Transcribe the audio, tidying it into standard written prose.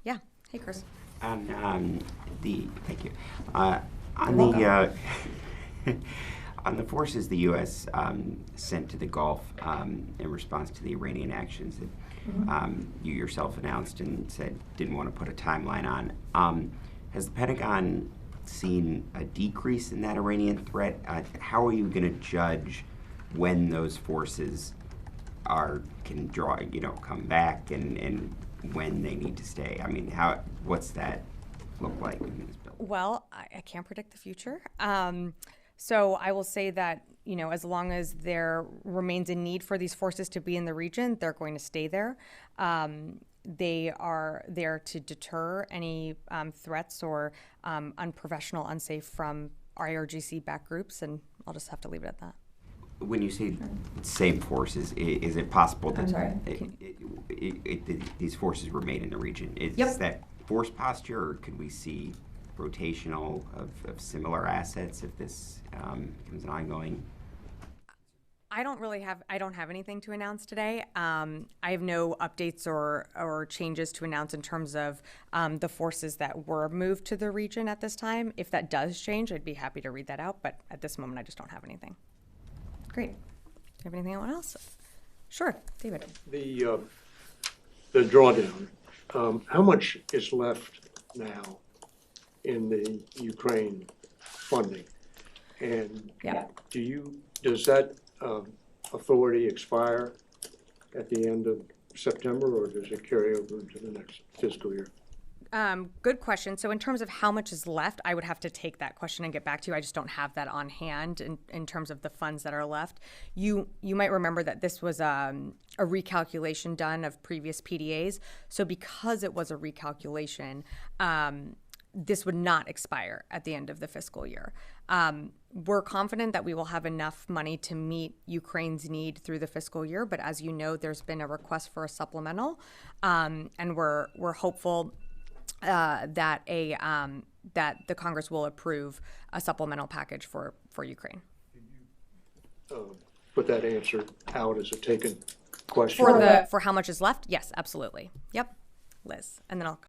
Yeah. Hey, Chris. Thank you. On the on the forces the U.S. Sent to the Gulf in response to the Iranian actions that you yourself announced and said didn't want to put a timeline on, has the Pentagon seen a decrease in that Iranian threat? How are you going to judge when those forces can come back and when they need to stay? I mean, what's that look like in this bill? Well, I can't predict the future. So I will say that, as long as there remains a need for these forces to be in the region, they're going to stay there. They are there to deter any threats or unprofessional, unsafe from IRGC-backed groups, and I'll just have to leave it at that. When you say same forces, is it possible that these forces remain in the region? Is that force posture, or could we see rotational of similar assets if this becomes an ongoing? I don't have anything to announce today. I have no updates or changes to announce in terms of the forces that were moved to the region at this time. If that does change, I'd be happy to read that out, but at this moment I just don't have anything. Great. Do you have anything else? Sure, David. The drawdown, how much is left now in the Ukraine funding? And does that authority expire at the end of September, or does it carry over into the next fiscal year? Good question. So in terms of how much is left, I would have to take that question and get back to you. I just don't have that on hand in terms of the funds that are left. You might remember that this was a recalculation done of previous PDAs. So because it was a recalculation, this would not expire at the end of the fiscal year. We're confident that we will have enough money to meet Ukraine's need through the fiscal year, but as you know, there's been a request for a supplemental, and we're hopeful that the Congress will approve a supplemental package for Ukraine. Put that answer out as a taken question. For how much is left? Yes, absolutely. Yep, Liz, and then I'll